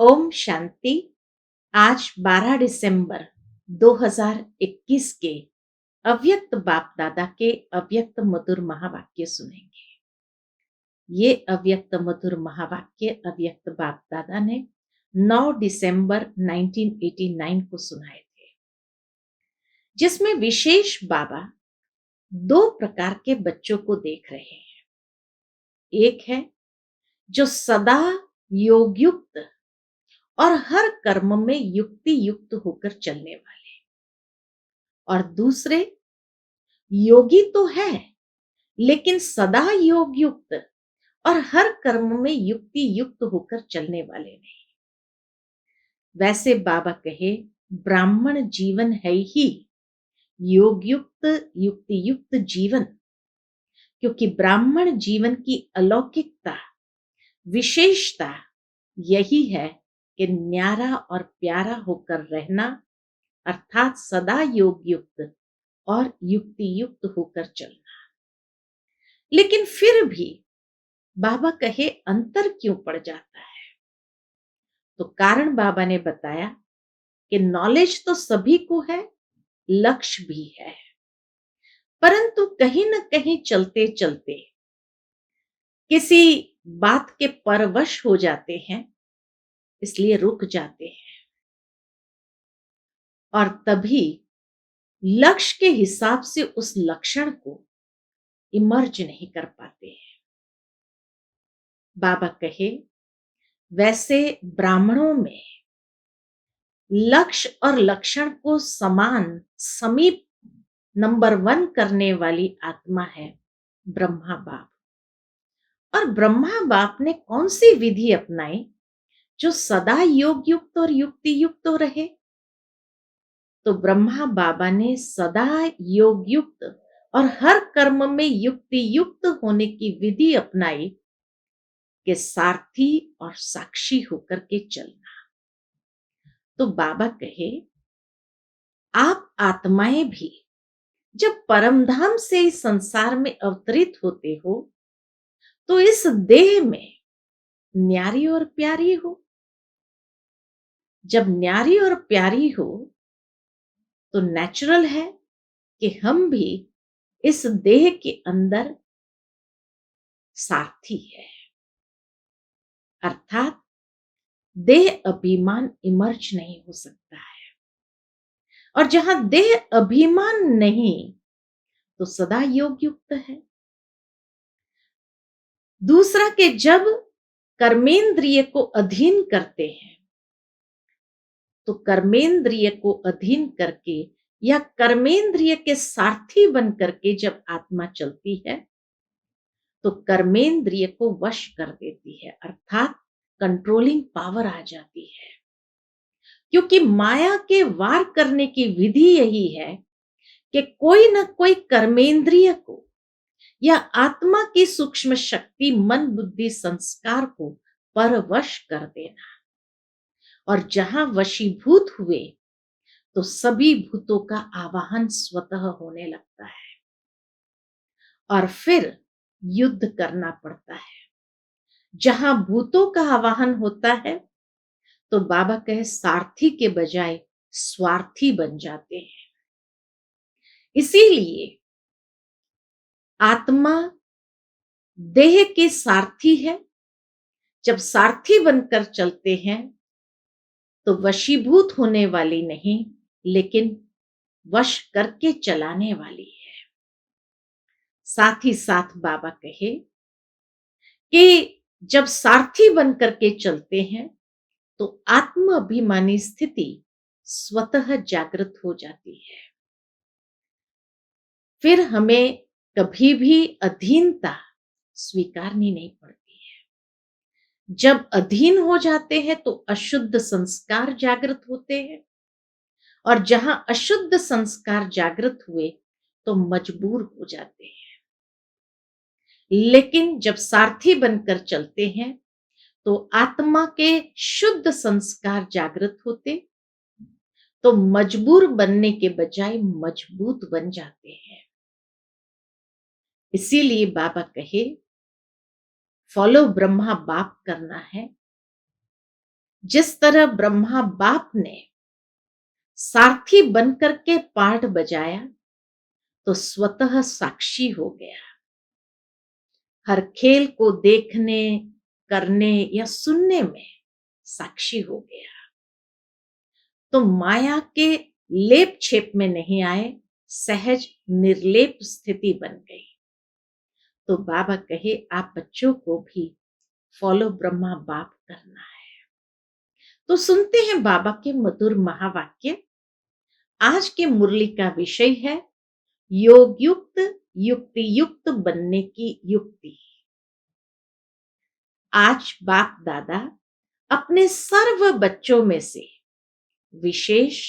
ओम शांति। आज 12 दिसंबर 2021 के अव्यक्त बाप दादा के अव्यक्त मधुर महावाक्य सुनेंगे। ये अव्यक्त मधुर महावाक्य अव्यक्त बाप दादा ने 9 दिसंबर 1989 को सुनाए थे, जिसमें विशेष बाबा दो प्रकार के बच्चों को देख रहे हैं। एक है जो सदा योगयुक्त और हर कर्म में युक्ति युक्त होकर चलने वाले, और दूसरे योगी तो है लेकिन सदा योग युक्त और हर कर्म में युक्ति युक्त होकर चलने वाले नहीं। वैसे बाबा कहे ब्राह्मण जीवन है ही योग युक्त युक्ति युक्त जीवन, क्योंकि ब्राह्मण जीवन की अलौकिकता विशेषता यही है कि न्यारा और प्यारा होकर रहना, अर्थात सदा योग युक्त और युक्ति युक्त होकर चलना। लेकिन फिर भी बाबा कहे अंतर क्यों पड़ जाता है? तो कारण बाबा ने बताया कि नॉलेज तो सभी को है, लक्ष्य भी है, परंतु कहीं न कहीं चलते चलते किसी बात के परवश हो जाते हैं, इसलिए रुक जाते हैं और तभी लक्ष्य के हिसाब से उस लक्षण को इमर्ज नहीं कर पाते हैं। बाबा कहे वैसे ब्राह्मणों में लक्ष्य और लक्षण को समान समीप नंबर 1 करने वाली आत्मा है ब्रह्मा बाप। और ब्रह्मा बाप ने कौन सी विधि अपनाई जो सदा योग युक्त और युक्ति युक्त रहे? तो ब्रह्मा बाबा ने सदा योग युक्त और हर कर्म में युक्ति युक्त होने की विधि अपनाई कि सारथी और साक्षी होकर के चलना। तो बाबा कहे आप आत्माएं भी जब परमधाम से इस संसार में अवतरित होते हो तो इस देह में न्यारी और प्यारी हो। जब न्यारी और प्यारी हो तो नेचुरल है कि हम भी इस देह के अंदर सारथी है, अर्थात देह अभिमान इमर्ज नहीं हो सकता है। और जहां देह अभिमान नहीं तो सदा योग युक्त है। दूसरा कि जब कर्मेंद्रिय को अधीन करते हैं तो कर्मेंद्रिय को अधीन करके या कर्मेंद्रिय के सारथी बन करके जब आत्मा चलती है तो कर्मेंद्रिय को वश कर देती है, अर्थात कंट्रोलिंग पावर आ जाती है। क्योंकि माया के वार करने की विधि यही है कि कोई न कोई कर्मेंद्रिय को या आत्मा की सूक्ष्म शक्ति मन बुद्धि संस्कार को परवश कर देना, और जहां वशीभूत हुए तो सभी भूतों का आवाहन स्वतः होने लगता है और फिर युद्ध करना पड़ता है। जहां भूतों का आवाहन होता है तो बाबा कहे सारथी के बजाय स्वार्थी बन जाते हैं। इसीलिए आत्मा देह के सारथी है। जब सारथी बनकर चलते हैं तो वशीभूत होने वाली नहीं, लेकिन वश करके चलाने वाली है। साथ ही साथ बाबा कहे कि जब सारथी बनकर के चलते हैं तो आत्म अभिमानी स्थिति स्वतः जागृत हो जाती है। फिर हमें कभी भी अधीनता स्वीकारनी नहीं पड़ती है। जब अधीन हो जाते हैं तो अशुद्ध संस्कार जागृत होते हैं, और जहां अशुद्ध संस्कार जागृत हुए तो मजबूर हो जाते हैं। लेकिन जब सारथी बनकर चलते हैं तो आत्मा के शुद्ध संस्कार जागृत होते तो मजबूर बनने के बजाय मजबूत बन जाते हैं। इसीलिए बाबा कहे फॉलो ब्रह्मा बाप करना है, जिस तरह ब्रह्मा बाप ने सारथी बनकर के पाठ बजाया तो स्वतः साक्षी हो गया। हर खेल को देखने, करने या सुनने में साक्षी हो गया। तो माया के लेप छेप में नहीं आए, सहज निर्लेप स्थिति बन गई। तो बाबा कहे आप बच्चों को भी फॉलो ब्रह्मा बाप करना है। तो सुनते हैं बाबा के मधुर महावाक्य। आज के मुरली का विषय है योग युक्त युक्ति युक्त बनने की युक्ति। आज बाप दादा अपने सर्व बच्चों में से विशेष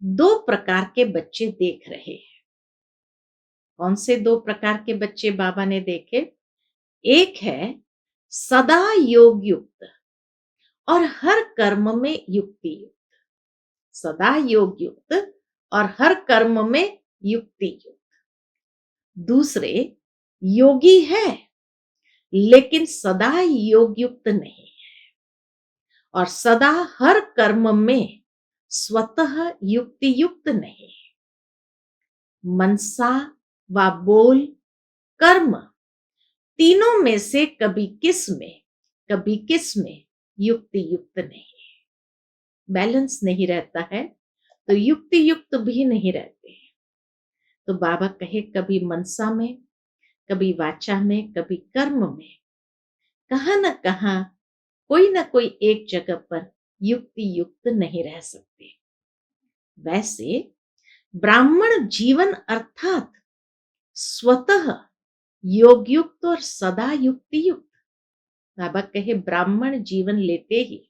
2 प्रकार के बच्चे देख रहे हैं। कौन से 2 प्रकार के बच्चे बाबा ने देखे? एक है सदा योग युक्त और हर कर्म में युक्ति युक्त। सदा योग युक्त और हर कर्म में युक्ति युक्त। दूसरे योगी है लेकिन सदा योग युक्त नहीं है और सदा हर कर्म में स्वतः युक्ति युक्त नहीं है। मनसा व बोल कर्म तीनों में से कभी किस में युक्ति युक्त नहीं है। बैलेंस नहीं रहता है तो युक्ति युक्त भी नहीं रहते हैं। तो बाबा कहे कभी मनसा में, कभी वाचा में, कभी कर्म में, कहां न कहां कोई ना कोई एक जगह पर युक्ति युक्त नहीं रह सकते। वैसे ब्राह्मण जीवन अर्थात स्वतः योग युक्त और सदा युक्ति युक्त। बाबा कहे ब्राह्मण जीवन लेते ही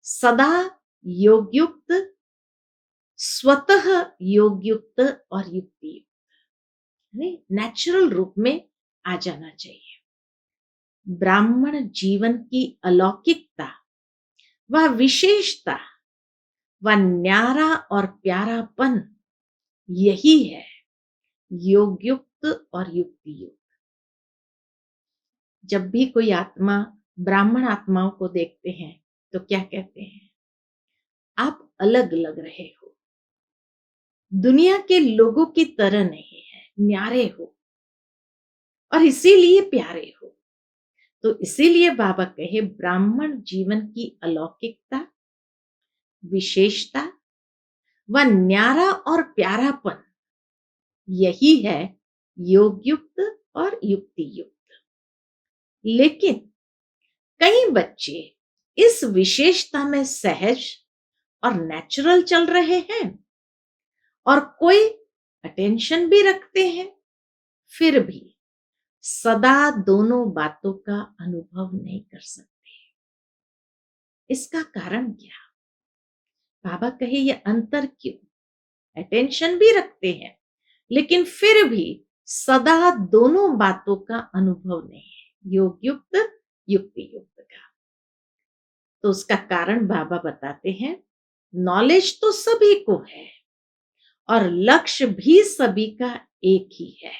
सदा योग युक्त, स्वतः योग युक्त और युक्ति युक्त नेचुरल रूप में आ जाना चाहिए। ब्राह्मण जीवन की अलौकिकता व विशेषता व न्यारा और प्यारापन यही है योग युक्त और युक्ति युक्त। जब भी कोई आत्मा ब्राह्मण आत्माओं को देखते हैं तो क्या कहते हैं? आप अलग लग रहे हो, दुनिया के लोगों की तरह नहीं है, न्यारे हो और इसीलिए प्यारे हो। तो इसीलिए बाबा कहे ब्राह्मण जीवन की अलौकिकता, विशेषता व न्यारा और प्यारापन यही है योग युक्त और युक्ति युक्त। लेकिन कई बच्चे इस विशेषता में सहज और नेचुरल चल रहे हैं और कोई अटेंशन भी रखते हैं, फिर भी सदा दोनों बातों का अनुभव नहीं कर सकते। इसका कारण क्या? बाबा कहे ये अंतर क्यों? अटेंशन भी रखते हैं लेकिन फिर भी सदा दोनों बातों का अनुभव नहीं है, योग युक्त युक्ति युक्त का। तो उसका कारण बाबा बताते हैं नॉलेज तो सभी को है और लक्ष्य भी सभी का एक ही है।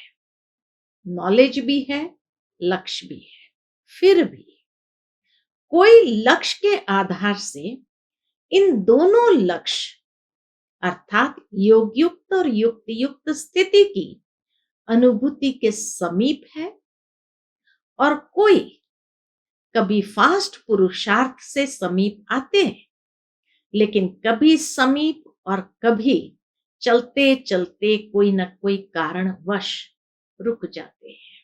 नॉलेज भी है, लक्ष्य भी है, फिर भी कोई लक्ष्य के आधार से इन दोनों लक्ष्य अर्थात योग युक्त और युक्ति युक्त स्थिति की अनुभूति के समीप है और कोई कभी फास्ट पुरुषार्थ से समीप आते हैं लेकिन कभी समीप और कभी चलते चलते कोई न कोई कारणवश रुक जाते हैं,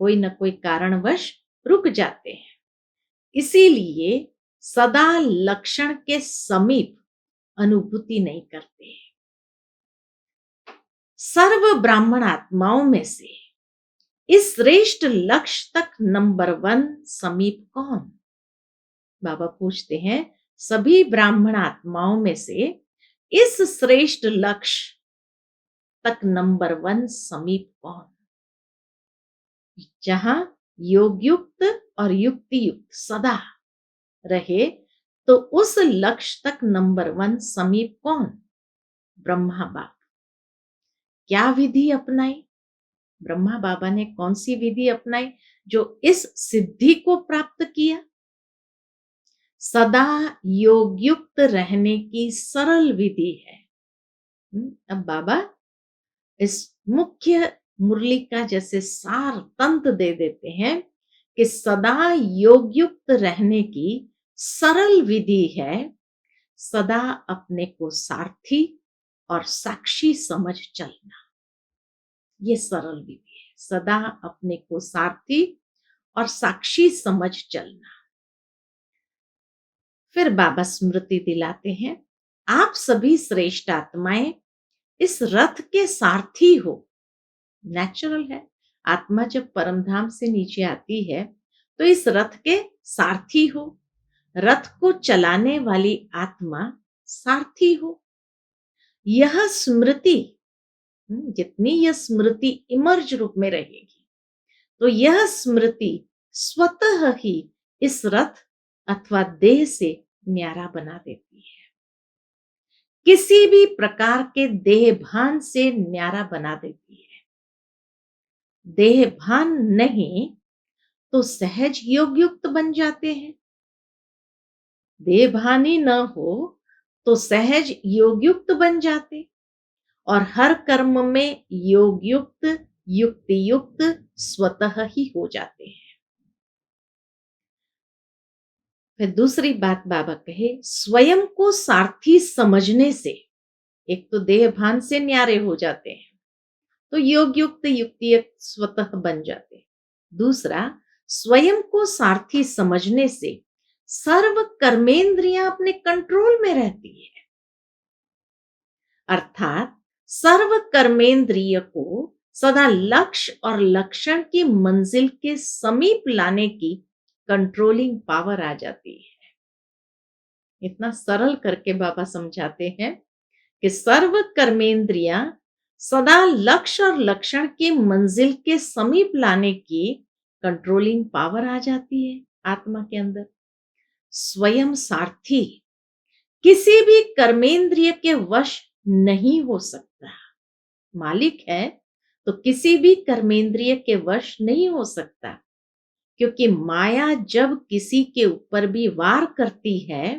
कोई न कोई कारणवश रुक जाते हैं। इसीलिए सदा लक्षण के समीप अनुभूति नहीं करते। सर्व ब्राह्मण आत्माओं में से इस श्रेष्ठ लक्ष्य तक नंबर 1 समीप कौन? बाबा पूछते हैं सभी ब्राह्मण आत्माओं में से इस श्रेष्ठ लक्ष्य तक नंबर 1 समीप कौन? जहां योग युक्त और युक्ति युक्त सदा रहे तो उस लक्ष्य तक नंबर 1 समीप कौन? ब्रह्मा बाप। क्या विधि अपनाई? ब्रह्मा बाबा ने कौन सी विधि अपनाई जो इस सिद्धि को प्राप्त किया? सदा योगयुक्त रहने की सरल विधि है। अब बाबा इस मुख्य मुरली का जैसे सार तंत्र दे देते हैं कि सदा योगयुक्त रहने की सरल विधि है, सदा अपने को सारथी और साक्षी समझ चलना। ये सरल विधि है, सदा अपने को सारथी और साक्षी समझ चलना। फिर बाबा स्मृति दिलाते हैं, आप सभी श्रेष्ठ आत्माएं इस रथ के सारथी हो। नेचुरल है, आत्मा जब परमधाम से नीचे आती है तो इस रथ के सारथी हो। रथ को चलाने वाली आत्मा सारथी हो। यह स्मृति, जितनी यह स्मृति इमर्ज रूप में रहेगी तो यह स्मृति स्वतः ही इस रथ अथवा देह से न्यारा बना देती है। किसी भी प्रकार के देह भान से न्यारा बना देती है। देह भान नहीं तो सहज योग युक्त बन जाते हैं। देह भान ही न हो तो सहज योग युक्त बन जाते और हर कर्म में योग युक्त युक्ति युक्त स्वतः ही हो जाते हैं। फिर दूसरी बात बाबा कहे, स्वयं को सारथी समझने से एक तो देह भान से न्यारे हो जाते हैं तो योग युक्त युक्ति युक्त स्वतः बन जाते। दूसरा, स्वयं को सारथी समझने से सर्व कर्मेंद्रियां अपने कंट्रोल में रहती है। अर्थात सर्व कर्मेंद्रिय को सदा लक्ष्य और लक्षण की मंजिल के समीप लाने की कंट्रोलिंग पावर आ जाती है। इतना सरल करके बाबा समझाते हैं कि सर्व कर्मेंद्रियां सदा लक्ष्य और लक्षण की मंजिल के समीप लाने की कंट्रोलिंग पावर आ जाती है आत्मा के अंदर। स्वयं सारथी किसी भी कर्मेंद्रिय के वश नहीं हो सकता। मालिक है तो किसी भी कर्मेंद्रिय के वश नहीं हो सकता, क्योंकि माया जब किसी के ऊपर भी वार करती है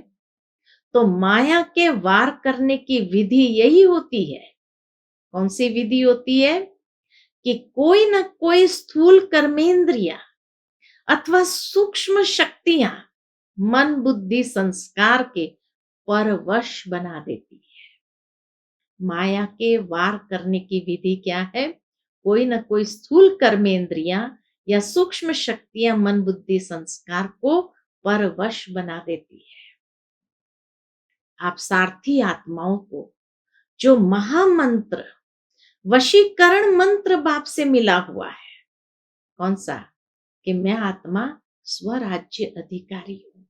तो माया के वार करने की विधि यही होती है। कौन सी विधि होती है? कि कोई ना कोई स्थूल कर्मेंद्रिया अथवा सूक्ष्म शक्तियां मन बुद्धि संस्कार के परवश बना देती है। माया के वार करने की विधि क्या है? कोई ना कोई स्थूल कर्मेंद्रिया या सूक्ष्म शक्तियां मन बुद्धि संस्कार को परवश बना देती है। आप सारथी आत्माओं को जो महामंत्र वशीकरण मंत्र बाप से मिला हुआ है, कौन सा? कि मैं आत्मा स्वराज्य अधिकारी हूं।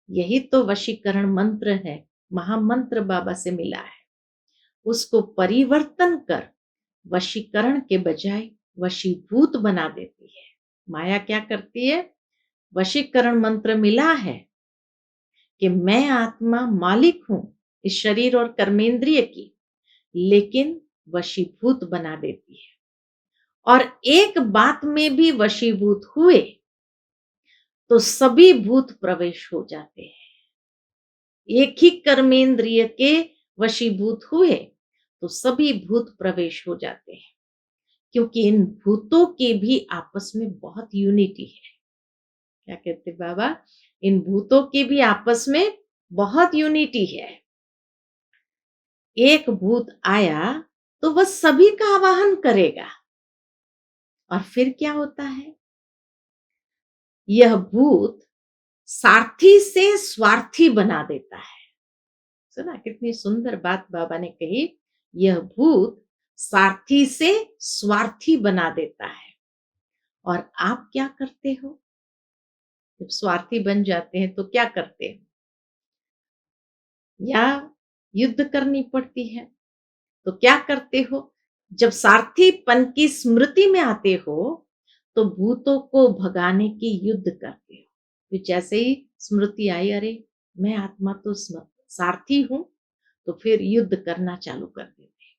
यही तो वशीकरण मंत्र है, महामंत्र बाबा से मिला है। उसको परिवर्तन कर वशीकरण के बजाय वशीभूत बना देती है। माया क्या करती है? वशीकरण मंत्र मिला है कि मैं आत्मा मालिक हूं इस शरीर और कर्मेंद्रिय की, लेकिन वशीभूत बना देती है। और एक बात में भी वशीभूत हुए तो सभी भूत प्रवेश हो जाते हैं। एक ही कर्मेंद्रिय के वशीभूत हुए तो सभी भूत प्रवेश हो जाते हैं, क्योंकि इन भूतों की भी आपस में बहुत यूनिटी है। क्या कहते बाबा? इन भूतों की भी आपस में बहुत यूनिटी है। एक भूत आया तो वह सभी का आवाहन करेगा और फिर क्या होता है? यह भूत सारथी से स्वार्थी बना देता है। सुना कितनी सुंदर बात बाबा ने कही। यह भूत सारथी से स्वार्थी बना देता है। और आप क्या करते हो जब स्वार्थी बन जाते हैं? तो क्या करते हो? या युद्ध करनी पड़ती है। तो क्या करते हो? जब सारथीपन की स्मृति में आते हो तो भूतों को भगाने की युद्ध करते हो। तो जैसे ही स्मृति आई, अरे मैं आत्मा तो सारथी हूं, तो फिर युद्ध करना चालू कर देते हैं।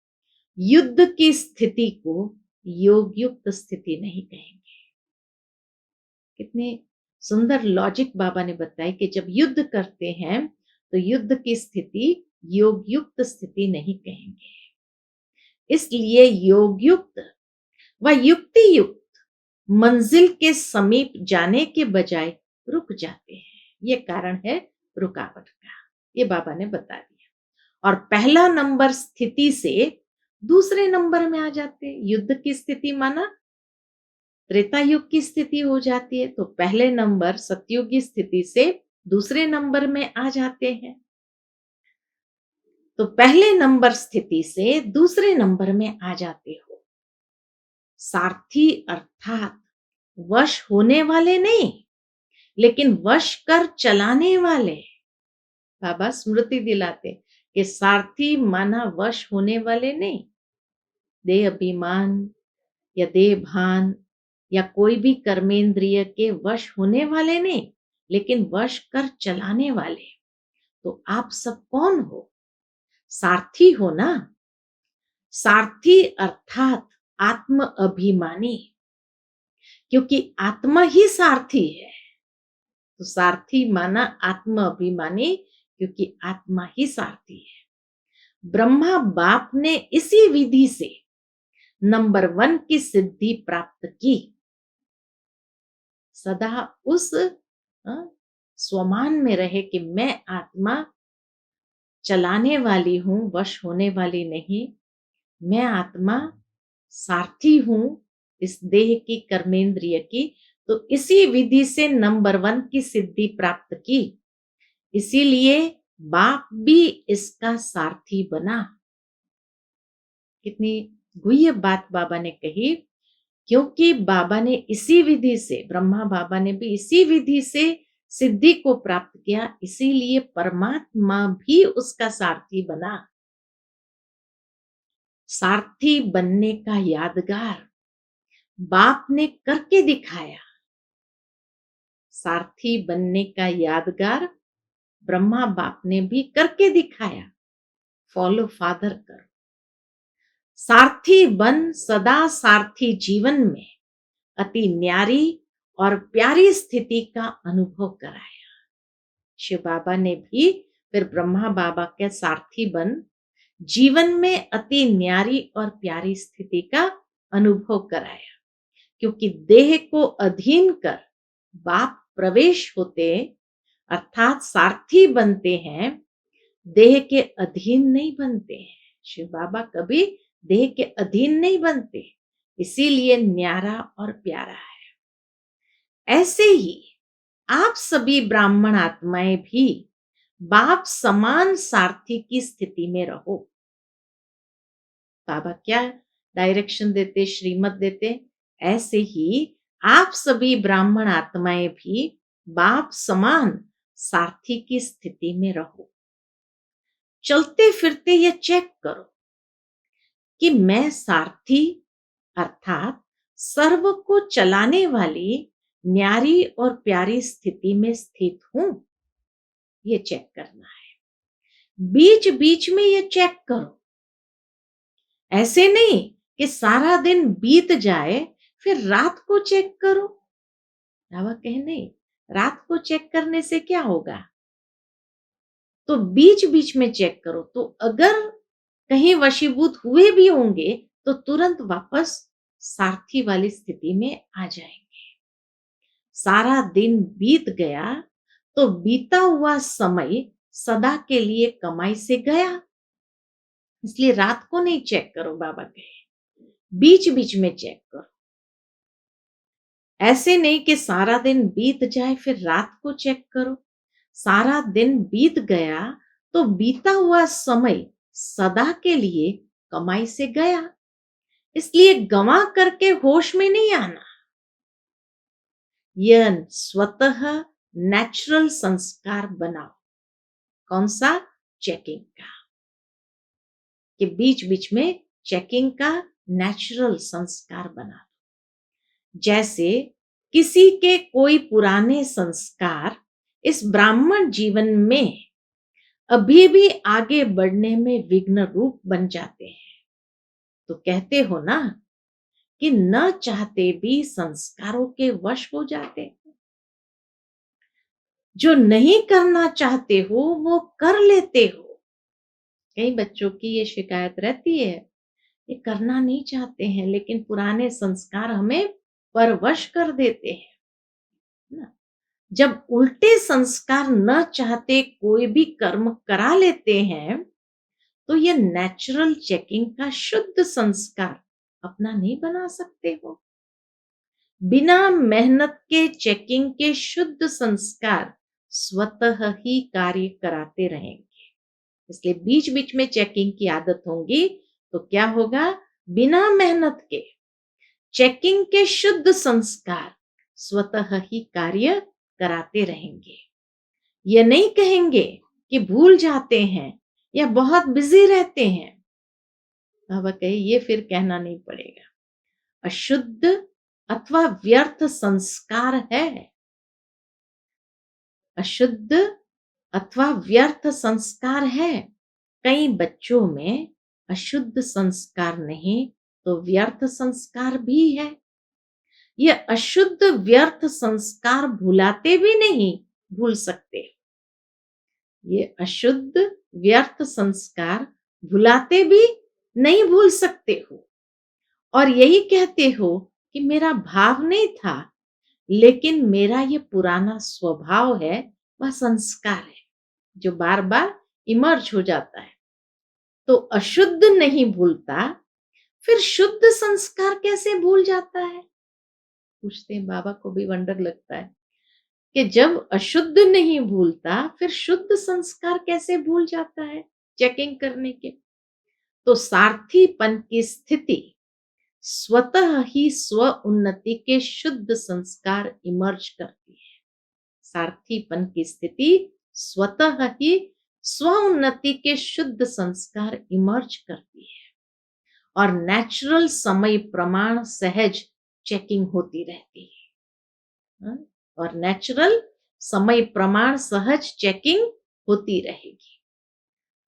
युद्ध की स्थिति को योग युक्त स्थिति नहीं कहेंगे। कितनी सुंदर लॉजिक बाबा ने बताई कि जब युद्ध करते हैं तो युद्ध की स्थिति योग युक्त स्थिति नहीं कहेंगे, इसलिए योग युक्त व युक्ति युक्त मंजिल के समीप जाने के बजाय रुक जाते हैं। ये कारण है रुकावट का, ये बाबा ने बता दिया। और पहला नंबर स्थिति से दूसरे नंबर में आ जाते हैं। युद्ध की स्थिति माना त्रेता युग की स्थिति हो जाती है, तो पहले नंबर सतयुग की स्थिति से दूसरे नंबर में आ जाते हैं। तो पहले नंबर स्थिति से दूसरे नंबर में आ जाते हो। सारथी अर्थात वश होने वाले नहीं, लेकिन वश कर चलाने वाले। बाबा स्मृति दिलाते कि सारथी माना वश होने वाले नहीं, देह अभिमान या देह भान या कोई भी कर्मेंद्रिय के वश होने वाले नहीं, लेकिन वश कर चलाने वाले। तो आप सब कौन हो? सारथी हो ना। सारथी अर्थात आत्म अभिमानी, क्योंकि आत्मा ही सारथी है। तो सारथी माना आत्म अभिमानी, क्योंकि आत्मा ही सारथी है। ब्रह्मा बाप ने इसी विधि से नंबर 1 की सिद्धि प्राप्त की। सदा उस स्वमान में रहे कि मैं आत्मा चलाने वाली हूं, वश होने वाली नहीं। मैं आत्मा सारथी हूं इस देह की, कर्मेंद्रिय की। तो इसी विधि से नंबर 1 की सिद्धि प्राप्त की, इसीलिए बाप भी इसका सारथी बना। कितनी गुह्य बात बाबा ने कही, क्योंकि बाबा ने इसी विधि से, ब्रह्मा बाबा ने भी इसी विधि से सिद्धि को प्राप्त किया, इसीलिए परमात्मा भी उसका सारथी बना। सारथी बनने का यादगार बाप ने करके दिखाया। सारथी बनने का यादगार ब्रह्मा बाप ने भी करके दिखाया। फॉलो फादर कर। सारथी बन सदा सारथी जीवन में अति न्यारी और प्यारी स्थिति का अनुभव कराया। शिव बाबा ने भी फिर ब्रह्मा बाबा के सारथी बन जीवन में अति न्यारी और प्यारी स्थिति का अनुभव कराया, क्योंकि देह को अधीन कर बाप प्रवेश होते, अर्थात सारथी बनते हैं, देह के अधीन नहीं बनते हैं। शिव बाबा कभी देह के अधीन नहीं बनते, इसीलिए न्यारा और प्यारा है। ऐसे ही आप सभी ब्राह्मण आत्माएं भी बाप समान सारथी की स्थिति में रहो। बाबा क्या डायरेक्शन देते, श्रीमत देते? ऐसे ही आप सभी ब्राह्मण आत्माएं भी बाप समान सारथी की स्थिति में रहो। चलते फिरते ये चेक करो कि मैं सारथी अर्थात सर्व को चलाने वाली न्यारी और प्यारी स्थिति में स्थित हूं। ये चेक करना है। बीच बीच में ये चेक करो। ऐसे नहीं कि सारा दिन बीत जाए फिर रात को चेक करो। बाबा कहे नहीं, रात को चेक करने से क्या होगा? तो बीच बीच में चेक करो। तो अगर कहीं वशीभूत हुए भी होंगे तो तुरंत वापस सारथी वाली स्थिति में आ जाएंगे। सारा दिन बीत गया तो बीता हुआ समय सदा के लिए कमाई से गया, इसलिए रात को नहीं चेक करो। बाबा कहे बीच बीच में चेक करो। ऐसे नहीं कि सारा दिन बीत जाए फिर रात को चेक करो। सारा दिन बीत गया तो बीता हुआ समय सदा के लिए कमाई से गया, इसलिए गंवा करके होश में नहीं आना। यह स्वतः नेचुरल संस्कार बनाओ। कौन सा? चेकिंग का। कि बीच बीच में चेकिंग का नेचुरल संस्कार बना दो। जैसे किसी के कोई पुराने संस्कार इस ब्राह्मण जीवन में अभी भी आगे बढ़ने में विघ्न रूप बन जाते हैं। तो कहते हो ना कि न चाहते भी संस्कारों के वश हो जाते हैं। जो नहीं करना चाहते हो वो कर लेते हो। कई बच्चों की ये शिकायत रहती है, ये करना नहीं चाहते हैं लेकिन पुराने संस्कार हमें परवश कर देते हैं, है ना? जब उल्टे संस्कार न चाहते कोई भी कर्म करा लेते हैं, तो ये नेचुरल चेकिंग का शुद्ध संस्कार अपना नहीं बना सकते हो। बिना मेहनत के चेकिंग के शुद्ध संस्कार स्वतः ही कार्य कराते रहेंगे। इसलिए बीच-बीच में चेकिंग की आदत होगी, तो क्या होगा? बिना मेहनत के चेकिंग के शुद्ध संस्कार स्वतः ही कार्य कराते रहेंगे। ये नहीं कहेंगे कि भूल जाते हैं या बहुत बिजी रहते हैं। बाबा कहे ये फिर कहना नहीं पड़ेगा। अशुद्ध अथवा व्यर्थ संस्कार है। अशुद्ध अथवा व्यर्थ संस्कार है। कई बच्चों में अशुद्ध संस्कार नहीं तो व्यर्थ संस्कार भी है। ये अशुद्ध व्यर्थ संस्कार भुलाते भी नहीं भूल सकते। ये अशुद्ध व्यर्थ संस्कार भुलाते भी नहीं भूल सकते हो और यही कहते हो कि मेरा भाव नहीं था, लेकिन मेरा ये पुराना स्वभाव है, वह संस्कार है जो बार बार इमर्ज हो जाता है। तो अशुद्ध नहीं भूलता, फिर शुद्ध संस्कार कैसे भूल जाता है? पूछते हैं, बाबा को भी वंडर लगता है कि जब अशुद्ध नहीं भूलता फिर शुद्ध संस्कार कैसे भूल जाता है चेकिंग करने के। तो सारथीपन की स्थिति स्वतः ही स्व उन्नति के शुद्ध संस्कार इमर्ज करती है। सारथीपन की स्थिति स्वतः ही स्व उन्नति के शुद्ध संस्कार इमर्ज करती है और नेचुरल समय प्रमाण सहज चेकिंग होती रहती है। और नेचुरल समय प्रमाण सहज चेकिंग होती रहेगी।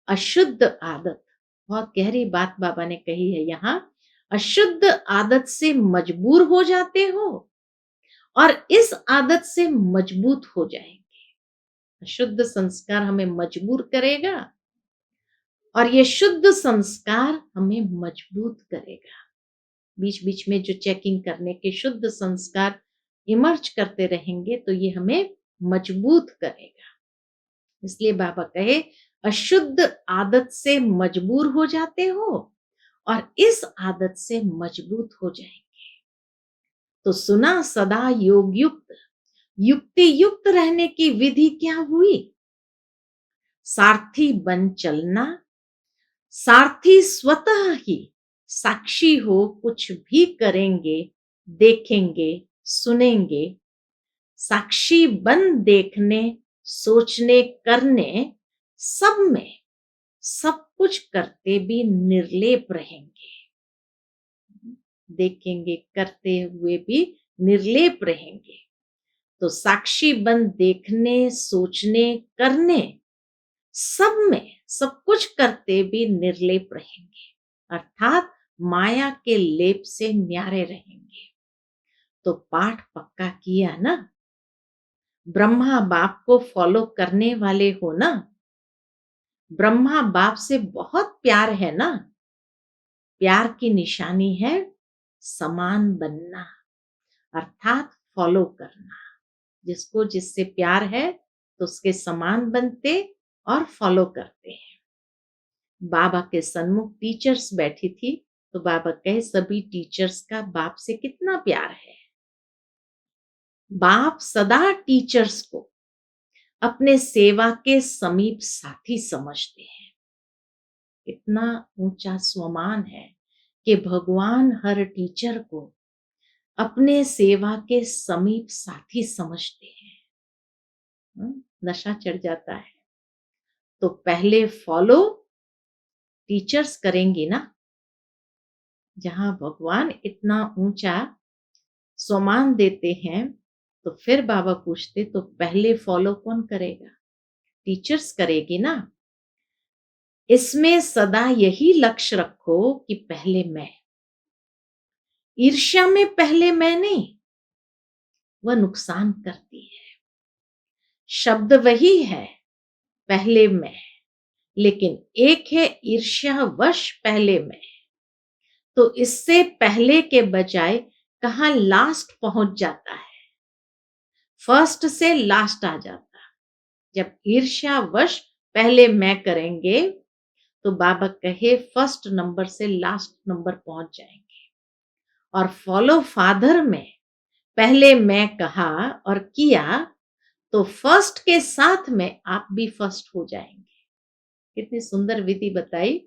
अशुद्ध आदत, बहुत गहरी बात बाबा ने कही है यहाँ। अशुद्ध आदत से मजबूर हो जाते हो और इस आदत से मजबूत हो जाएंगे। अशुद्ध संस्कार हमें मजबूर करेगा और ये शुद्ध संस्कार हमें मजबूत करेगा। बीच बीच में जो चेकिंग करने के शुद्ध संस्कार इमर्ज करते रहेंगे तो ये हमें मजबूत करेगा। इसलिए बाबा कहे अशुद्ध आदत से मजबूर हो जाते हो और इस आदत से मजबूत हो जाएंगे। तो सुना सदा योग युक्त, युक्ति युक्त रहने की विधि क्या हुई? सारथी बन चलना। सारथी स्वतः ही साक्षी हो, कुछ भी करेंगे, देखेंगे, सुनेंगे। साक्षी बन देखने, सोचने, करने, सब में सब कुछ करते भी निर्लेप रहेंगे। देखेंगे, करते हुए भी निर्लेप रहेंगे। तो साक्षी बन देखने, सोचने, करने, सब में सब कुछ करते भी निर्लेप रहेंगे, अर्थात माया के लेप से न्यारे रहेंगे। तो पाठ पक्का किया ना? ब्रह्मा बाप को फॉलो करने वाले हो ना? ब्रह्मा बाप से बहुत प्यार है ना? प्यार की निशानी है समान बनना, अर्थात फॉलो करना। जिसको जिससे प्यार है तो उसके समान बनते और फॉलो करते हैं। बाबा के सन्मुख टीचर्स बैठी थी, तो बाबा कहे सभी टीचर्स का बाप से कितना प्यार है। बाप सदा टीचर्स को अपने सेवा के समीप साथी समझते हैं। इतना ऊंचा स्वमान है कि भगवान हर टीचर को अपने सेवा के समीप साथी समझते हैं। नशा चढ़ जाता है तो पहले फॉलो टीचर्स करेंगी ना। जहां भगवान इतना ऊंचा सम्मान देते हैं तो फिर बाबा पूछते तो पहले फॉलो कौन करेगा? टीचर्स करेगी ना। इसमें सदा यही लक्ष्य रखो कि पहले मैं। ईर्ष्या में पहले मैं नहीं, वह नुकसान करती है। शब्द वही है, पहले मैं, लेकिन एक है ईर्ष्यावश पहले मैं। तो इससे पहले के बजाय कहाँ लास्ट पहुंच जाता है, फर्स्ट से लास्ट आ जाता है। जब ईर्ष्यावश पहले मैं करेंगे तो बाबा कहे फर्स्ट नंबर से लास्ट नंबर पहुंच जाएंगे। और फॉलो फादर में पहले मैं कहा और किया तो फर्स्ट के साथ में आप भी फर्स्ट हो जाएंगे। कितनी सुंदर विधि बताई,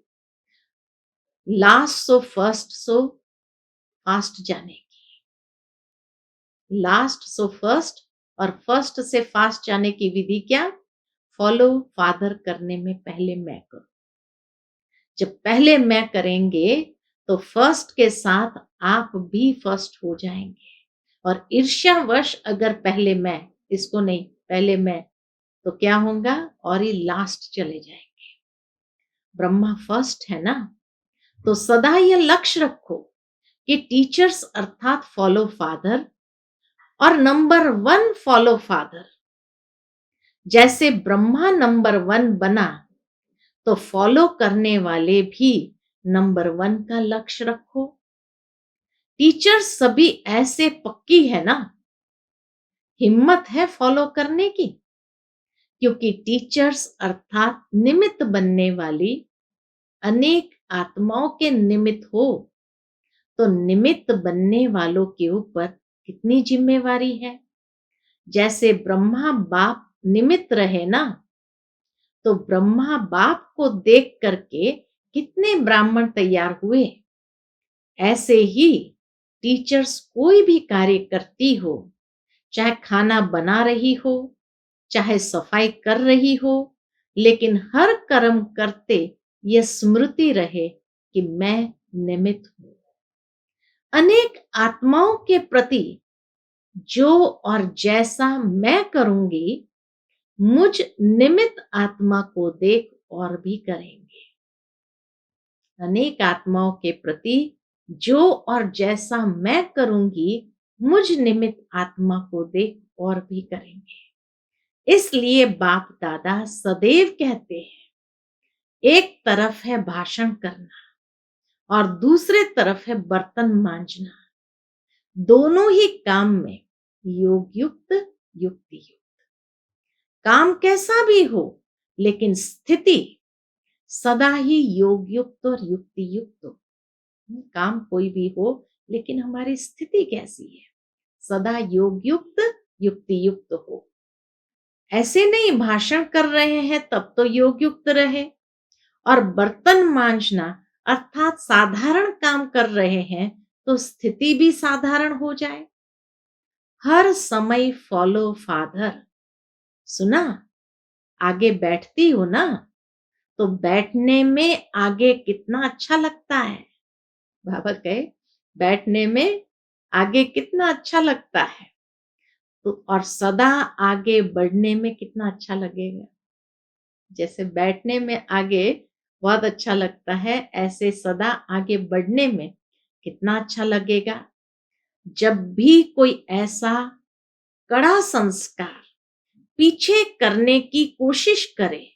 last so first so fast जाने की, लास्ट सो फर्स्ट और फर्स्ट से फास्ट जाने की विधि क्या, फॉलो फादर करने में पहले मैं करूं। जब पहले मैं करेंगे तो फर्स्ट के साथ आप भी फर्स्ट हो जाएंगे। और ईर्ष्यावश अगर पहले मैं, इसको नहीं पहले मैं, तो क्या होगा, और ही लास्ट चले जाएंगे। ब्रह्मा फर्स्ट है ना, तो सदा यह लक्ष्य रखो कि टीचर्स अर्थात फॉलो फादर और नंबर 1 फॉलो फादर। जैसे ब्रह्मा नंबर 1 बना तो फॉलो करने वाले भी नंबर 1 का लक्ष्य रखो। टीचर्स सभी ऐसे पक्की है ना, हिम्मत है फॉलो करने की, क्योंकि टीचर्स अर्थात निमित्त बनने वाली अनेक आत्माओं के निमित्त हो, तो निमित्त बनने वालों के ऊपर कितनी जिम्मेवारी है। जैसे ब्रह्मा बाप निमित्त रहे ना, तो ब्रह्मा बाप को देख करके कितने ब्राह्मण तैयार हुए। ऐसे ही टीचर्स कोई भी कार्य करती हो, चाहे खाना बना रही हो, चाहे सफाई कर रही हो, लेकिन हर कर्म करते यह स्मृति रहे कि मैं निमित्त हूं। अनेक आत्माओं के प्रति जो और जैसा मैं करूंगी, मुझ निमित्त आत्मा को देख और भी करेंगे। अनेक आत्माओं के प्रति जो और जैसा मैं करूंगी, मुझ निमित्त आत्मा को देख और भी करेंगे। इसलिए बाप दादा सदैव कहते हैं, एक तरफ है भाषण करना और दूसरे तरफ है बर्तन मांजना। दोनों ही काम में योग युक्त युक्ति युक्त। काम कैसा भी हो, लेकिन स्थिति सदा ही योग युक्त और युक्ति युक्त हो। काम कोई भी हो, लेकिन हमारी स्थिति कैसी है, सदा योग युक्त युक्ति युक्त हो। ऐसे नहीं भाषण कर रहे हैं तब तो योग युक्त रहे, और बर्तन मांजना अर्थात साधारण काम कर रहे हैं तो स्थिति भी साधारण हो जाए। हर समय फॉलो फादर। सुना, आगे बैठती हो ना, तो बैठने में आगे कितना अच्छा लगता है। बाबा कहे बैठने में आगे कितना अच्छा लगता है, तो और सदा आगे बढ़ने में कितना अच्छा लगेगा। जैसे बैठने में आगे बहुत अच्छा लगता है, ऐसे सदा आगे बढ़ने में कितना अच्छा लगेगा। जब भी कोई ऐसा कड़ा संस्कार पीछे करने की कोशिश करे,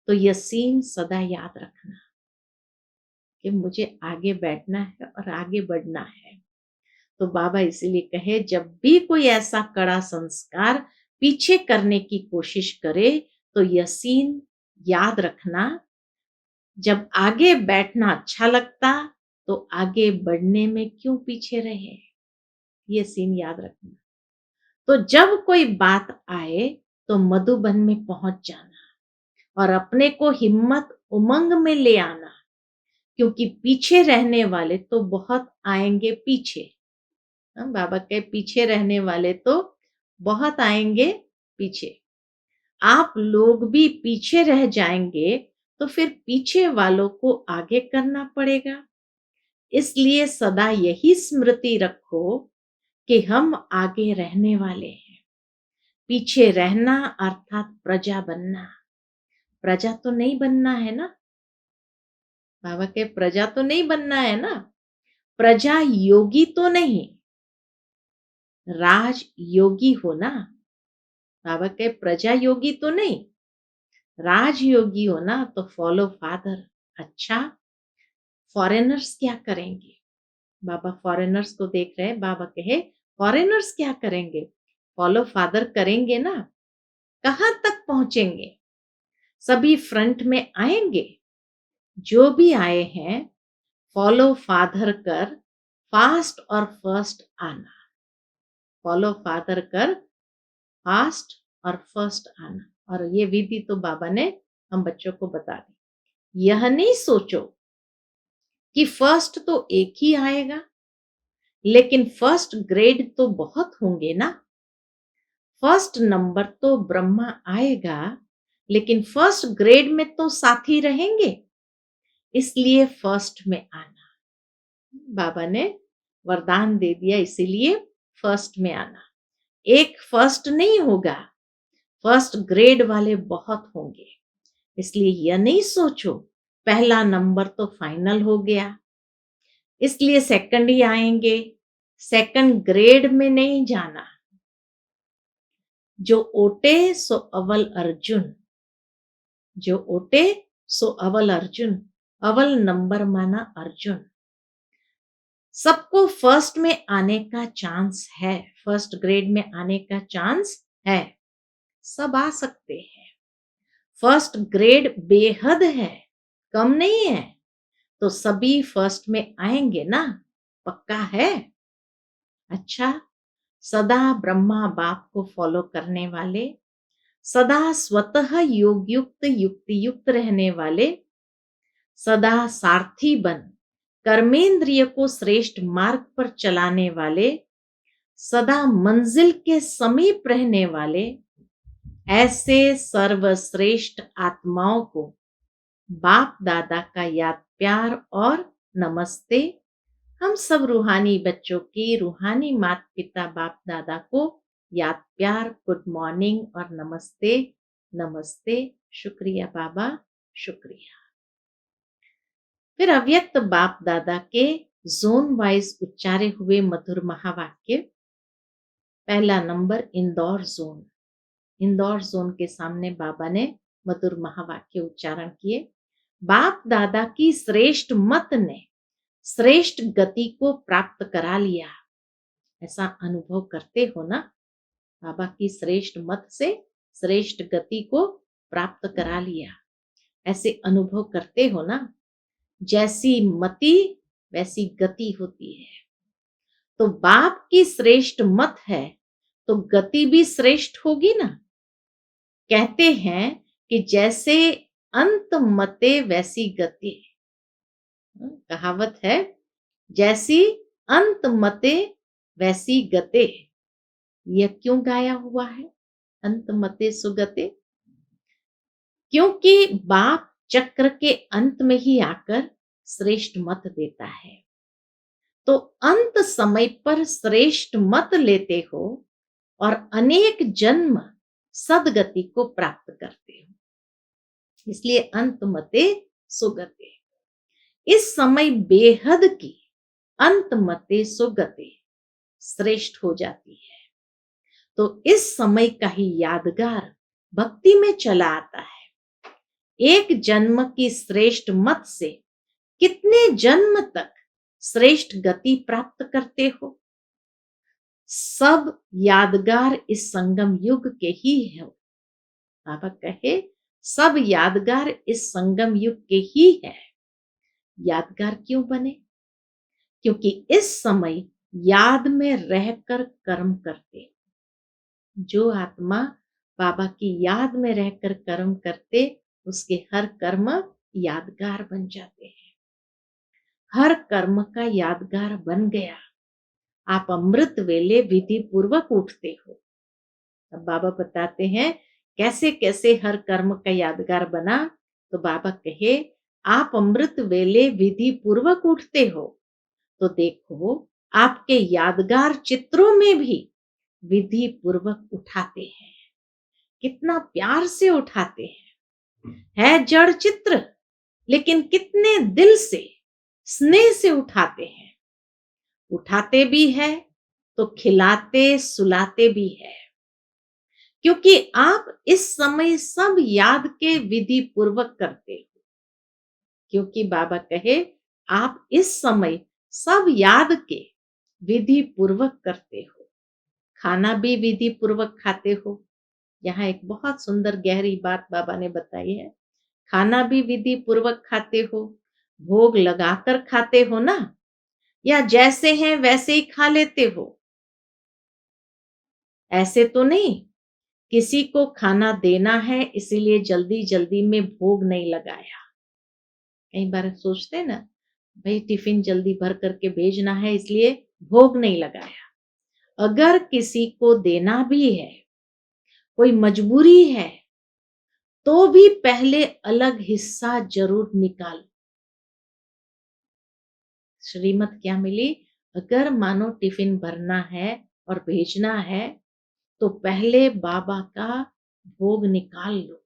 तो यह सीन सदा याद रखना कि मुझे आगे बैठना है और आगे बढ़ना है। तो बाबा इसीलिए कहे, जब भी कोई ऐसा कड़ा संस्कार पीछे करने की कोशिश करे, तो यह सीन याद रखना। जब आगे बैठना अच्छा लगता, तो आगे बढ़ने में क्यों पीछे रहे, ये सीन याद रखना। तो जब कोई बात आए तो मधुबन में पहुंच जाना और अपने को हिम्मत उमंग में ले आना, क्योंकि पीछे रहने वाले तो बहुत आएंगे पीछे। बाबा के पीछे रहने वाले तो बहुत आएंगे पीछे। आप लोग भी पीछे रह जाएंगे तो फिर पीछे वालों को आगे करना पड़ेगा। इसलिए सदा यही स्मृति रखो कि हम आगे रहने वाले हैं। पीछे रहना अर्थात प्रजा बनना। प्रजा तो नहीं बनना है ना, बाबा के प्रजा तो नहीं बनना है ना, प्रजा योगी तो नहीं, राज योगी हो ना। बाबा कहे प्रजा योगी तो नहीं, राजयोगी हो ना तो फॉलो फादर। अच्छा, फॉरेनर्स क्या करेंगे? बाबा फॉरेनर्स को देख रहे हैं। बाबा कहे फॉरेनर्स क्या करेंगे? फॉलो फादर करेंगे ना। कहां तक पहुंचेंगे? सभी फ्रंट में आएंगे। जो भी आए हैं फॉलो फादर कर, फास्ट और फर्स्ट आना। फॉलो फादर कर, फास्ट और फर्स्ट आना। और ये विधि तो बाबा ने हम बच्चों को बता दी। यह नहीं सोचो कि फर्स्ट तो एक ही आएगा, लेकिन फर्स्ट ग्रेड तो बहुत होंगे ना। फर्स्ट नंबर तो ब्रह्मा आएगा, लेकिन फर्स्ट ग्रेड में तो साथी रहेंगे, इसलिए फर्स्ट में आना। बाबा ने वरदान दे दिया, इसीलिए फर्स्ट में आना। एक फर्स्ट नहीं होगा, फर्स्ट ग्रेड वाले बहुत होंगे। इसलिए यह नहीं सोचो पहला नंबर तो फाइनल हो गया, इसलिए सेकंड ही आएंगे। सेकंड ग्रेड में नहीं जाना। जो ओटे सो अवल अर्जुन, जो ओटे सो अवल अर्जुन। अवल नंबर माना अर्जुन। सबको फर्स्ट में आने का चांस है, फर्स्ट ग्रेड में आने का चांस है। सब आ सकते हैं। फर्स्ट ग्रेड बेहद है, कम नहीं है। तो सभी फर्स्ट में आएंगे ना, पक्का है। अच्छा, सदा ब्रह्मा बाप को फॉलो करने वाले, सदा स्वतः योग युक्त युक्ति युक्त रहने वाले, सदा सारथी बन कर्मेंद्रिय को श्रेष्ठ मार्ग पर चलाने वाले, सदा मंजिल के समीप रहने वाले, ऐसे सर्वश्रेष्ठ आत्माओं को बाप दादा का याद प्यार और नमस्ते। हम सब रूहानी बच्चों की रूहानी माता पिता बाप दादा को याद प्यार, गुड मॉर्निंग और नमस्ते। नमस्ते, शुक्रिया बाबा, शुक्रिया। फिर अव्यक्त बाप दादा के जोन वाइज उच्चारे हुए मधुर महावाक्य। पहला number Indore zone. Indore zone के सामने बाबा ने मधुर महावाक्य उच्चारण किए। बाप दादा की श्रेष्ठ मत ने श्रेष्ठ गति को प्राप्त करा लिया। ऐसा अनुभव करते हो ना? बाबा की श्रेष्ठ मत से श्रेष्ठ गति को प्राप्त करा लिया, ऐसे अनुभव करते हो ना? जैसी मति वैसी गति होती है। तो बाप की श्रेष्ठ मत है तो गति भी श्रेष्ठ होगी ना। कहते हैं कि जैसे अंत मते वैसी गति। कहावत है, जैसी अंत मते वैसी गते। यह क्यों गाया हुआ है, अंत मते सुगते? क्योंकि बाप चक्र के अंत में ही आकर श्रेष्ठ मत देता है। तो अंत समय पर श्रेष्ठ मत लेते हो और अनेक जन्म सदगति को प्राप्त करते हो, इसलिए अंत मते सुगते। इस समय बेहद की अंत मते सुगते श्रेष्ठ हो जाती है। तो इस समय का ही यादगार भक्ति में चला आता है। एक जन्म की श्रेष्ठ मत से कितने जन्म तक श्रेष्ठ गति प्राप्त करते हो? सब यादगार इस संगम युग के ही है। बाबा कहे सब यादगार इस संगम युग के ही है। यादगार क्यों बने? क्योंकि इस समय याद में रहकर कर्म करते। जो आत्मा बाबा की याद में रहकर कर्म करते, उसके हर कर्म यादगार बन जाते हैं। हर कर्म का यादगार बन गया। आप अमृत वेले विधि पूर्वक उठते हो। अब बाबा बताते हैं कैसे कैसे हर कर्म का यादगार बना। तो बाबा कहे आप अमृत वेले विधि पूर्वक उठते हो, तो देखो आपके यादगार चित्रों में भी विधि पूर्वक उठाते हैं। कितना प्यार से उठाते हैं। है जड़ चित्र, लेकिन कितने दिल से स्नेह से उठाते हैं। उठाते भी है तो खिलाते सुलाते भी है। क्योंकि आप इस समय सब याद के विधि पूर्वक करते हो। क्योंकि बाबा कहे आप इस समय सब याद के विधि पूर्वक करते हो, खाना भी विधि पूर्वक खाते हो। यहाँ एक बहुत सुंदर गहरी बात बाबा ने बताई है। खाना भी विधि पूर्वक खाते हो, भोग लगाकर खाते हो ना, या जैसे हैं वैसे ही खा लेते हो? ऐसे तो नहीं, किसी को खाना देना है इसीलिए जल्दी जल्दी में भोग नहीं लगाया। कई बार सोचते हैं ना, भाई टिफिन जल्दी भर करके भेजना है इसलिए भोग नहीं लगाया। अगर किसी को देना भी है, कोई मजबूरी है, तो भी पहले अलग हिस्सा जरूर निकाल। श्रीमत क्या मिली? अगर मानो टिफिन भरना है और भेजना है, तो पहले बाबा का भोग निकाल लो,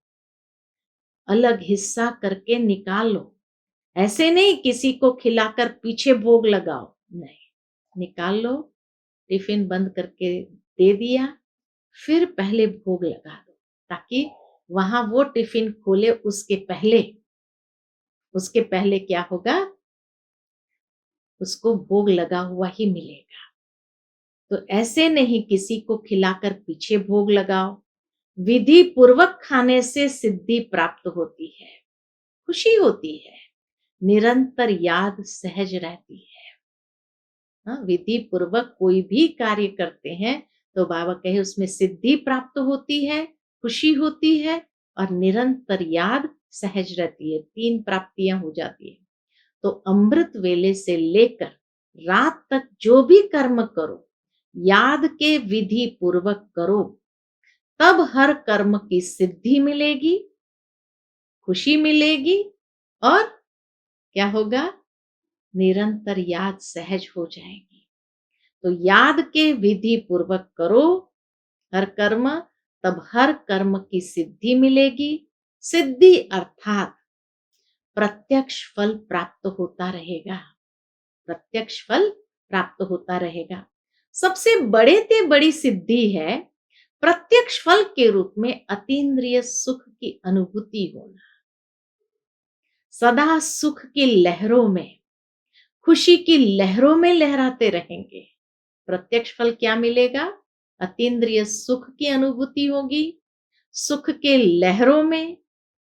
अलग हिस्सा करके निकाल लो। ऐसे नहीं किसी को खिलाकर पीछे भोग लगाओ, नहीं, निकाल लो, टिफिन बंद करके दे दिया, फिर पहले भोग लगा दो, ताकि वहां वो टिफिन खोले उसके पहले क्या होगा, उसको भोग लगा हुआ ही मिलेगा। तो ऐसे नहीं किसी को खिलाकर पीछे भोग लगाओ। विधि पूर्वक खाने से सिद्धि प्राप्त होती है, खुशी होती है, निरंतर याद सहज रहती है। हाँ, विधि पूर्वक कोई भी कार्य करते हैं तो बाबा कहे उसमें सिद्धि प्राप्त होती है, खुशी होती है और निरंतर याद सहज रहती है। 3 प्राप्तियां हो जाती है। तो अमृत वेले से लेकर रात तक जो भी कर्म करो, याद के विधि पूर्वक करो, तब हर कर्म की सिद्धि मिलेगी, खुशी मिलेगी और क्या होगा, निरंतर याद सहज हो जाएगी। तो याद के विधि पूर्वक करो हर कर्म, तब हर कर्म की सिद्धि मिलेगी। सिद्धि अर्थात प्रत्यक्ष फल प्राप्त होता रहेगा, प्रत्यक्ष फल प्राप्त होता रहेगा। सबसे बड़े ते बड़ी सिद्धि है प्रत्यक्ष फल के रूप में अतीन्द्रिय सुख की अनुभूति होना। सदा सुख की लहरों में, खुशी की लहरों में लहराते रहेंगे। प्रत्यक्ष फल क्या मिलेगा? अतीन्द्रिय सुख की अनुभूति होगी, सुख के लहरों में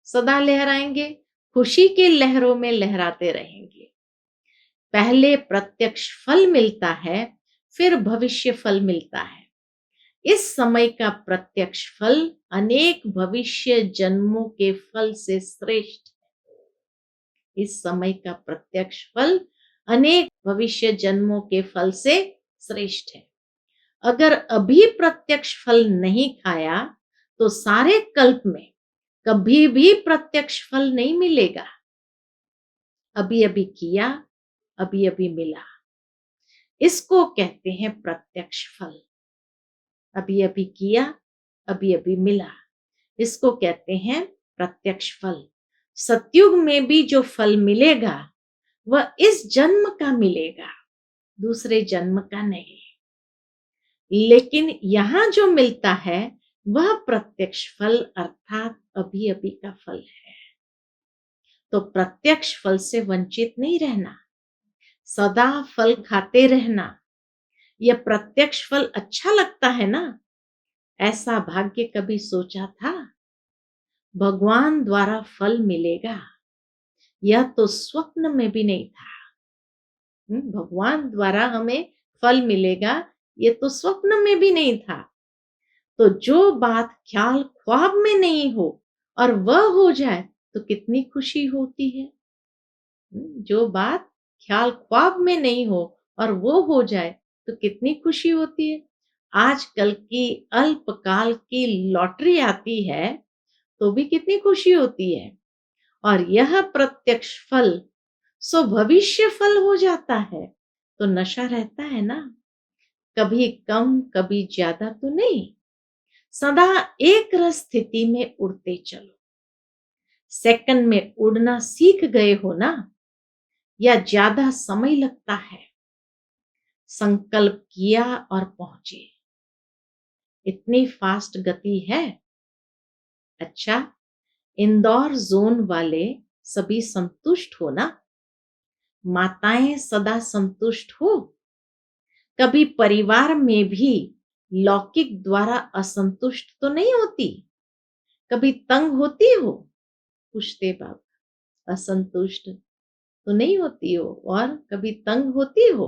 सदा लहराएंगे, खुशी की लहरों में लहराते रहेंगे। पहले प्रत्यक्ष फल मिलता है, फिर भविष्य फल मिलता है। इस समय का प्रत्यक्ष फल अनेक भविष्य जन्मों के फल से श्रेष्ठ है। इस समय का प्रत्यक्ष फल अनेक भविष्य जन्मों के फल से श्रेष्ठ है। अगर अभी प्रत्यक्ष फल नहीं खाया तो सारे कल्प में कभी भी प्रत्यक्ष फल नहीं मिलेगा। अभी अभी किया, अभी अभी मिला, इसको कहते हैं प्रत्यक्ष फल। अभी अभी किया, अभी अभी मिला, इसको कहते हैं प्रत्यक्ष फल। सतयुग में भी जो फल मिलेगा वह इस जन्म का मिलेगा, दूसरे जन्म का नहीं। लेकिन यहां जो मिलता है वह प्रत्यक्ष फल अर्थात अभी अभी का फल है। तो प्रत्यक्ष फल से वंचित नहीं रहना, सदा फल खाते रहना। यह प्रत्यक्ष फल अच्छा लगता है ना, ऐसा भाग्य कभी सोचा था? भगवान द्वारा फल मिलेगा, यह तो स्वप्न में भी नहीं था। भगवान द्वारा हमें फल मिलेगा, ये तो स्वप्न में भी नहीं था। तो जो बात ख्याल ख्वाब में नहीं हो और वह हो जाए तो कितनी खुशी होती है। जो बात ख्याल ख्वाब में नहीं हो और वो हो जाए तो कितनी खुशी होती है। आजकल की अल्पकाल की लॉटरी आती है तो भी कितनी खुशी होती है। और यह प्रत्यक्ष फल सो भविष्य फल हो जाता है तो नशा रहता है ना, कभी कम कभी ज्यादा तो नहीं, सदा एक रस स्थिति में उड़ते चलो। सेकंड में उड़ना सीख गए हो ना, या ज्यादा समय लगता है? संकल्प किया और पहुंचे। इतनी फास्ट गति है। अच्छा, इंदौर जोन वाले सभी संतुष्ट हो ना? माताएं सदा संतुष्ट हो? कभी परिवार में भी लौकिक द्वारा असंतुष्ट तो नहीं होती? कभी तंग होती हो? पूछते बाबा। असंतुष्ट तो नहीं होती हो और कभी तंग होती हो?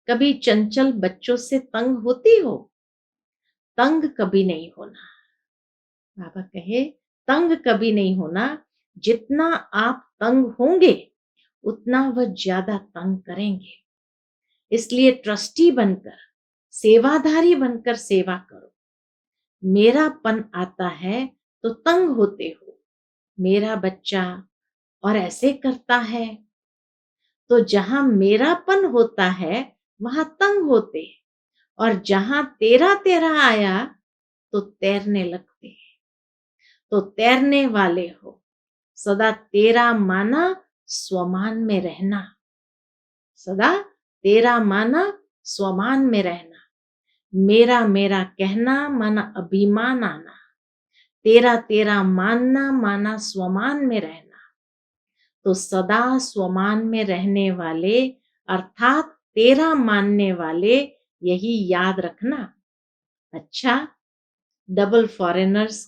कभी चंचल बच्चों से तंग होती हो? तंग कभी नहीं होना। बाबा कहे तंग कभी नहीं होना। जितना आप तंग होंगे उतना वह ज्यादा तंग करेंगे। इसलिए ट्रस्टी बनकर, सेवाधारी बनकर सेवा करो। मेरापन आता है तो तंग होते हो। मेरा बच्चा और ऐसे करता है, तो जहां मेरापन होता है वहां तंग होते, और जहां तेरा तेरा आया तो तैरने लगते। तो तैरने वाले हो, सदा तेरा माना स्वमान में रहना। सदा तेरा माना स्वमान में रहना। मेरा मेरा कहना माना अभिमान आना। तेरा तेरा मानना माना स्वमान में रहना। तो सदा स्वमान में रहने वाले अर्थात तेरा मानने वाले, यही याद रखना। अच्छा, डबल फॉरेनर्स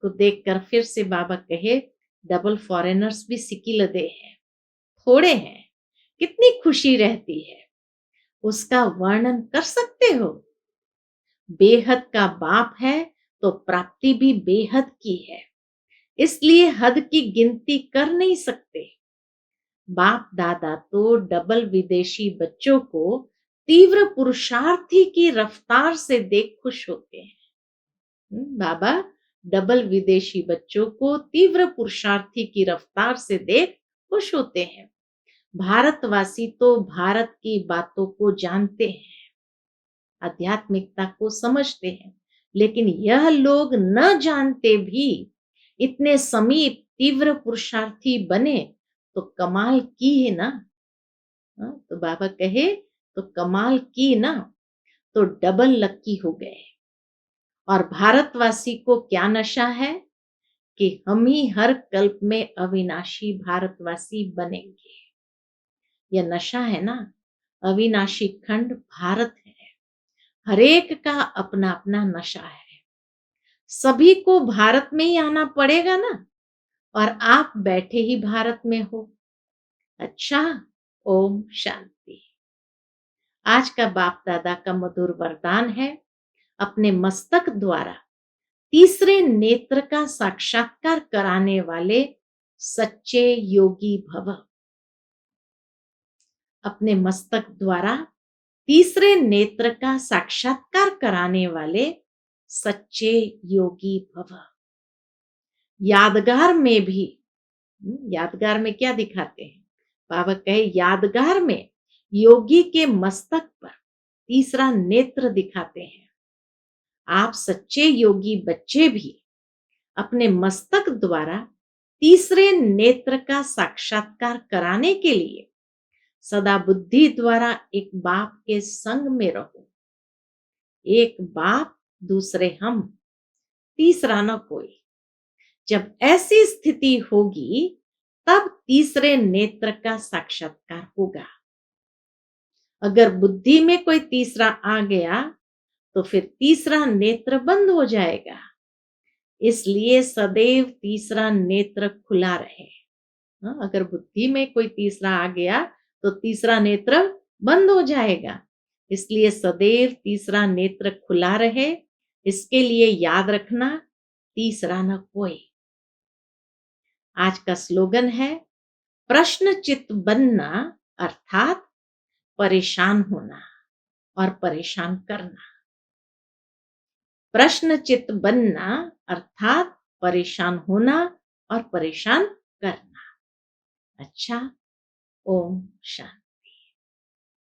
को देखकर फिर से बाबा कहे, डबल फॉरेनर्स भी सिकिलदे हैं, थोड़े हैं, कितनी खुशी रहती है, उसका वर्णन कर सकते हो? बेहद का बाप है तो प्राप्ति भी बेहद की है, इसलिए हद की गिनती कर नहीं सकते। बाप दादा तो डबल विदेशी बच्चों को तीव्र पुरुषार्थी की रफ्तार से देख खुश होते हैं। बाबा डबल विदेशी बच्चों को तीव्र पुरुषार्थी की रफ्तार से देख खुश होते हैं। भारतवासी तो भारत की बातों को जानते हैं, आध्यात्मिकता को समझते हैं, लेकिन यह लोग न जानते भी इतने समीप तीव्र पुरुषार्थी बने तो कमाल की है ना। तो बाबा कहे तो कमाल की ना, तो डबल लक्की हो गए। और भारतवासी को क्या नशा है कि हम ही हर कल्प में अविनाशी भारतवासी बनेंगे। यह नशा है ना। अविनाशी खंड भारत है। हरेक का अपना अपना नशा है। सभी को भारत में ही आना पड़ेगा ना, और आप बैठे ही भारत में हो। अच्छा, ओम शांति। आज का बाप दादा का मधुर वरदान है, अपने मस्तक द्वारा तीसरे नेत्र का साक्षात्कार कराने वाले सच्चे योगी भव। अपने मस्तक द्वारा तीसरे नेत्र का साक्षात्कार कराने वाले सच्चे योगी भव। यादगार में भी, यादगार में क्या दिखाते हैं? बाबा कहे यादगार में योगी के मस्तक पर तीसरा नेत्र दिखाते हैं। आप सच्चे योगी बच्चे भी अपने मस्तक द्वारा तीसरे नेत्र का साक्षात्कार कराने के लिए सदा बुद्धि द्वारा एक बाप के संग में रहो। एक बाप, दूसरे हम, तीसरा न कोई। जब ऐसी स्थिति होगी तब तीसरे नेत्र का साक्षात्कार होगा। अगर बुद्धि में कोई तीसरा आ गया तो फिर तीसरा नेत्र बंद हो जाएगा। इसलिए सदैव तीसरा नेत्र खुला रहे। अगर बुद्धि में कोई तीसरा आ गया तो तीसरा नेत्र बंद हो जाएगा। इसलिए सदैव तीसरा नेत्र खुला रहे। इसके लिए याद रखना, तीसरा न कोई। आज का स्लोगन है, प्रश्नचित बनना अर्थात परेशान होना और परेशान करना। प्रश्नचित बनना अर्थात परेशान होना और परेशान करना। अच्छा, ओम शांति।